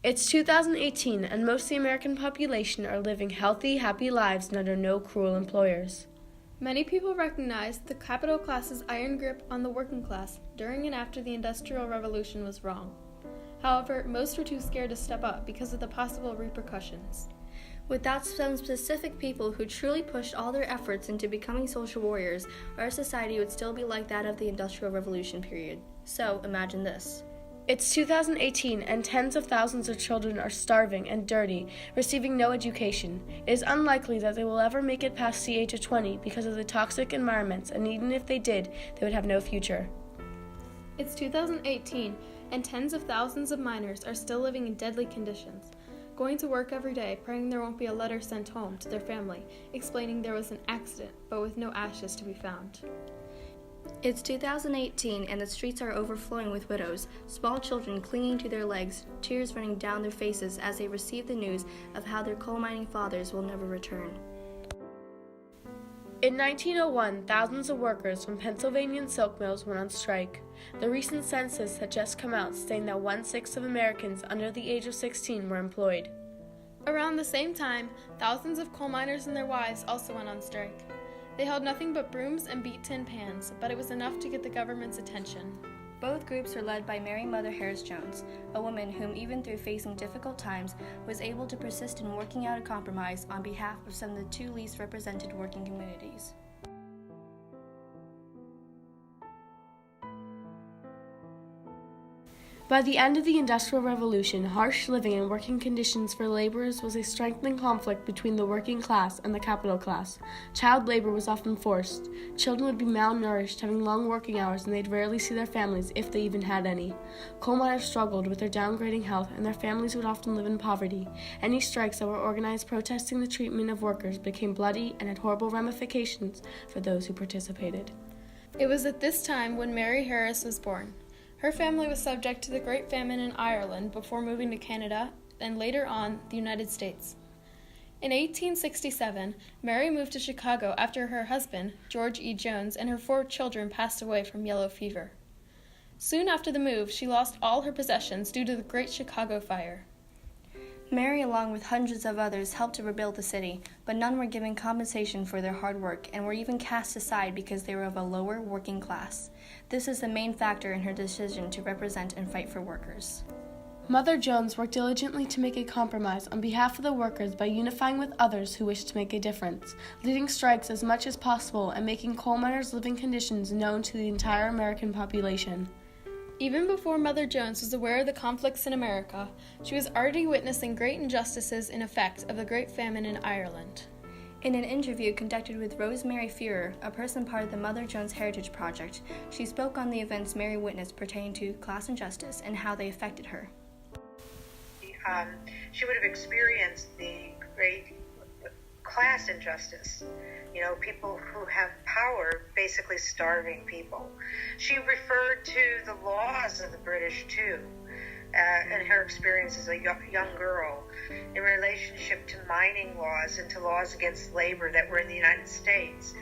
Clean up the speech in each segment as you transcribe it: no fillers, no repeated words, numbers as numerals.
It's 2018, and most of the American population are living healthy, happy lives and under no cruel employers. Many people recognized the capital class's iron grip on the working class during and after the Industrial Revolution was wrong. However, most were too scared to step up because of the possible repercussions. Without some specific people who truly pushed all their efforts into becoming social warriors, our society would still be like that of the Industrial Revolution period. So, imagine this. It's 2018, and tens of thousands of children are starving and dirty, receiving no education. It is unlikely that they will ever make it past the age of 20 because of the toxic environments, and even if they did, they would have no future. It's 2018, and tens of thousands of miners are still living in deadly conditions, going to work every day praying there won't be a letter sent home to their family explaining there was an accident, but with no ashes to be found. It's 2018, and the streets are overflowing with widows, small children clinging to their legs, tears running down their faces as they receive the news of how their coal mining fathers will never return. In 1901, thousands of workers from Pennsylvanian silk mills went on strike. The recent census had just come out stating that 1/6 of Americans under the age of 16 were employed. Around the same time, thousands of coal miners and their wives also went on strike. They held nothing but brooms and beat tin pans, but it was enough to get the government's attention. Both groups are led by Mary Mother Harris Jones, a woman whom, even through facing difficult times, was able to persist in working out a compromise on behalf of some of the two least represented working communities. By the end of the Industrial Revolution, harsh living and working conditions for laborers was a strengthening conflict between the working class and the capital class. Child labor was often forced. Children would be malnourished, having long working hours, and they'd rarely see their families, if they even had any. Coal miners struggled with their downgrading health, and their families would often live in poverty. Any strikes that were organized protesting the treatment of workers became bloody and had horrible ramifications for those who participated. It was at this time when Mary Harris was born. Her family was subject to the Great Famine in Ireland before moving to Canada and later on the United States. In 1867, Mary moved to Chicago after her husband, George E. Jones, and her 4 children passed away from yellow fever. Soon after the move, she lost all her possessions due to the Great Chicago Fire. Mary, along with hundreds of others, helped to rebuild the city, but none were given compensation for their hard work and were even cast aside because they were of a lower working class. This is the main factor in her decision to represent and fight for workers. Mother Jones worked diligently to make a compromise on behalf of the workers by unifying with others who wished to make a difference, leading strikes as much as possible and making coal miners' living conditions known to the entire American population. Even before Mother Jones was aware of the conflicts in America, she was already witnessing great injustices in effect of the Great Famine in Ireland. In an interview conducted with Rosemary Fuhrer, a person part of the Mother Jones Heritage Project, she spoke on the events Mary witnessed pertaining to class injustice and how they affected her. She would have experienced the great class injustice. People who have power basically starving people. She referred to the laws of the British, too, and her experience as a young girl in relationship to mining laws and to laws against labor that were in the United States.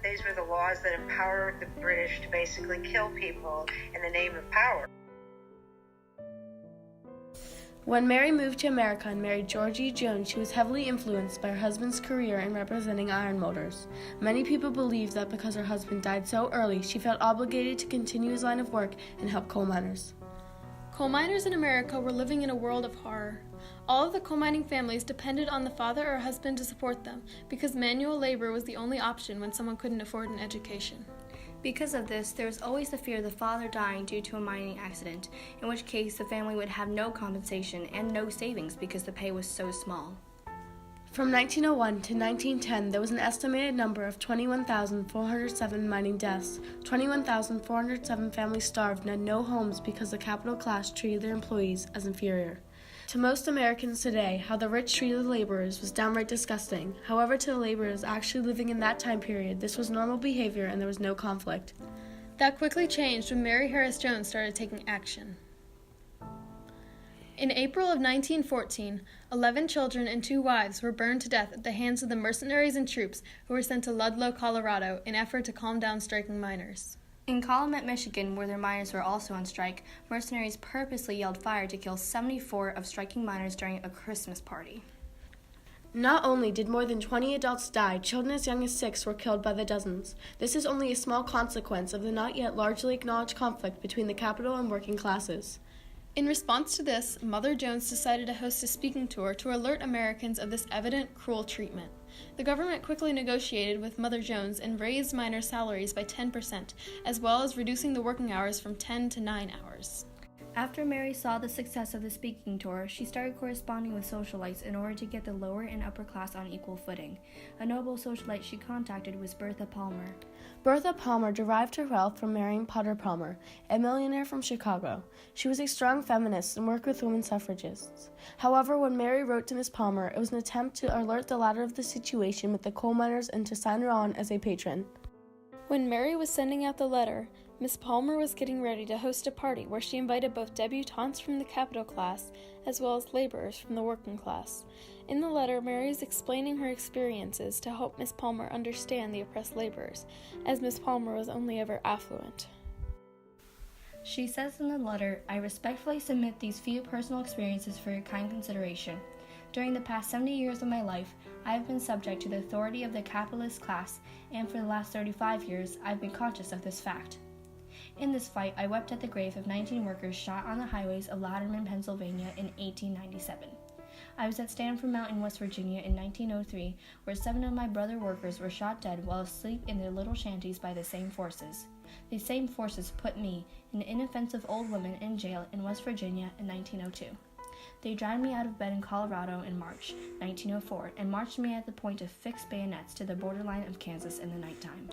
These were the laws that empowered the British to basically kill people in the name of power. When Mary moved to America and married George E. Jones, she was heavily influenced by her husband's career in representing iron motors. Many people believe that because her husband died so early, she felt obligated to continue his line of work and help coal miners. Coal miners in America were living in a world of horror. All of the coal mining families depended on the father or husband to support them because manual labor was the only option when someone couldn't afford an education. Because of this, there was always the fear of the father dying due to a mining accident, in which case the family would have no compensation and no savings because the pay was so small. From 1901 to 1910, there was an estimated number of 21,407 mining deaths. 21,407 families starved and had no homes because the capital class treated their employees as inferior. To most Americans today, how the rich treated laborers was downright disgusting. However, to the laborers actually living in that time period, this was normal behavior and there was no conflict. That quickly changed when Mary Harris Jones started taking action. In April of 1914, 11 children and 2 wives were burned to death at the hands of the mercenaries and troops who were sent to Ludlow, Colorado, in effort to calm down striking miners. In Calumet, Michigan, where their miners were also on strike, mercenaries purposely yelled fire to kill 74 of striking miners during a Christmas party. Not only did more than 20 adults die, children as young as 6 were killed by the dozens. This is only a small consequence of the not yet largely acknowledged conflict between the capital and working classes. In response to this, Mother Jones decided to host a speaking tour to alert Americans of this evident, cruel treatment. The government quickly negotiated with Mother Jones and raised miners' salaries by 10%, as well as reducing the working hours from 10 to 9 hours. After Mary saw the success of the speaking tour, she started corresponding with socialites in order to get the lower and upper class on equal footing. A notable socialite she contacted was Bertha Palmer. Bertha Palmer derived her wealth from marrying Potter Palmer, a millionaire from Chicago. She was a strong feminist and worked with women suffragists. However, when Mary wrote to Miss Palmer, it was an attempt to alert the latter of the situation with the coal miners and to sign her on as a patron. When Mary was sending out the letter, Miss Palmer was getting ready to host a party where she invited both debutantes from the capital class as well as laborers from the working class. In the letter, Mary is explaining her experiences to help Miss Palmer understand the oppressed laborers, as Miss Palmer was only ever affluent. She says in the letter, "I respectfully submit these few personal experiences for your kind consideration. During the past 70 years of my life, I have been subject to the authority of the capitalist class, and for the last 35 years, I have been conscious of this fact. In this fight, I wept at the grave of 19 workers shot on the highways of Louderman, Pennsylvania in 1897. I was at Stanford Mountain, West Virginia in 1903, where 7 of my brother workers were shot dead while asleep in their little shanties by the same forces. These same forces put me, an inoffensive old woman, in jail in West Virginia in 1902. They dragged me out of bed in Colorado in March 1904 and marched me at the point of fixed bayonets to the borderline of Kansas in the nighttime."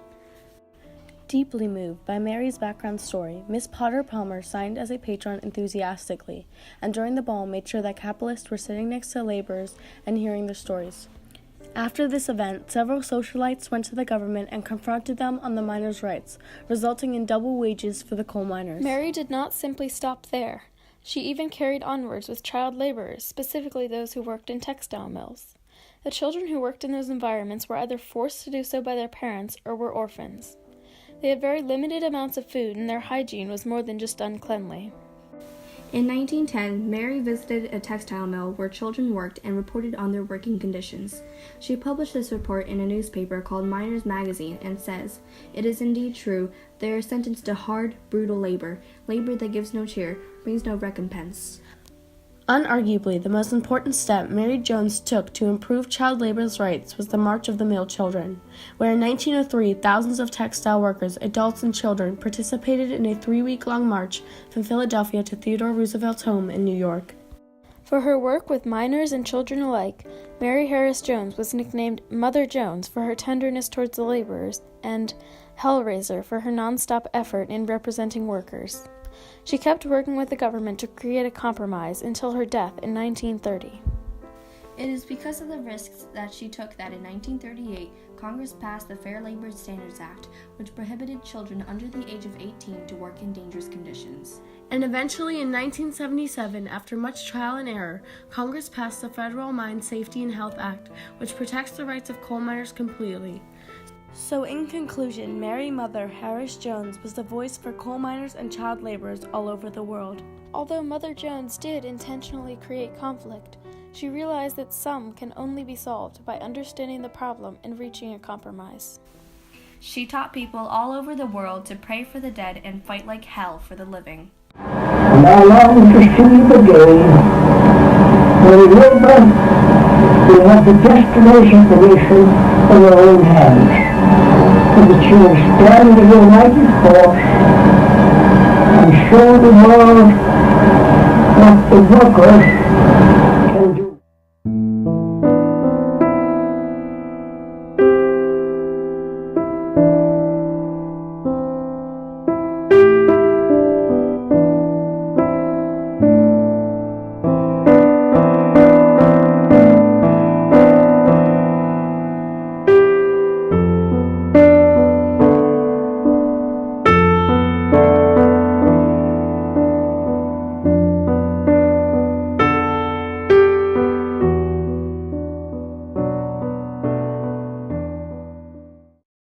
Deeply moved by Mary's background story, Miss Potter Palmer signed as a patron enthusiastically, and during the ball made sure that capitalists were sitting next to laborers and hearing their stories. After this event, several socialites went to the government and confronted them on the miners' rights, resulting in double wages for the coal miners. Mary did not simply stop there. She even carried onwards with child laborers, specifically those who worked in textile mills. The children who worked in those environments were either forced to do so by their parents or were orphans. They had very limited amounts of food, and their hygiene was more than just uncleanly. In 1910, Mary visited a textile mill where children worked and reported on their working conditions. She published this report in a newspaper called Miners Magazine and says, "It is indeed true, they are sentenced to hard, brutal labor that gives no cheer, brings no recompense." Unarguably, the most important step Mary Jones took to improve child labor's rights was the March of the Mill Children, where in 1903 thousands of textile workers, adults and children, participated in a 3-week-long march from Philadelphia to Theodore Roosevelt's home in New York. For her work with miners and children alike, Mary Harris Jones was nicknamed Mother Jones for her tenderness towards the laborers and Hellraiser for her nonstop effort in representing workers. She kept working with the government to create a compromise until her death in 1930. It is because of the risks that she took that in 1938, Congress passed the Fair Labor Standards Act, which prohibited children under the age of 18 to work in dangerous conditions. And eventually in 1977, after much trial and error, Congress passed the Federal Mine Safety and Health Act, which protects the rights of coal miners completely. So in conclusion, Mary Mother Harris Jones was the voice for coal miners and child laborers all over the world. Although Mother Jones did intentionally create conflict, she realized that some can only be solved by understanding the problem and reaching a compromise. She taught people all over the world to pray for the dead and fight like hell for the living. And I long to see the day when labor will have the destination position in their own hands, so that she will stand a united force and show the world what the workers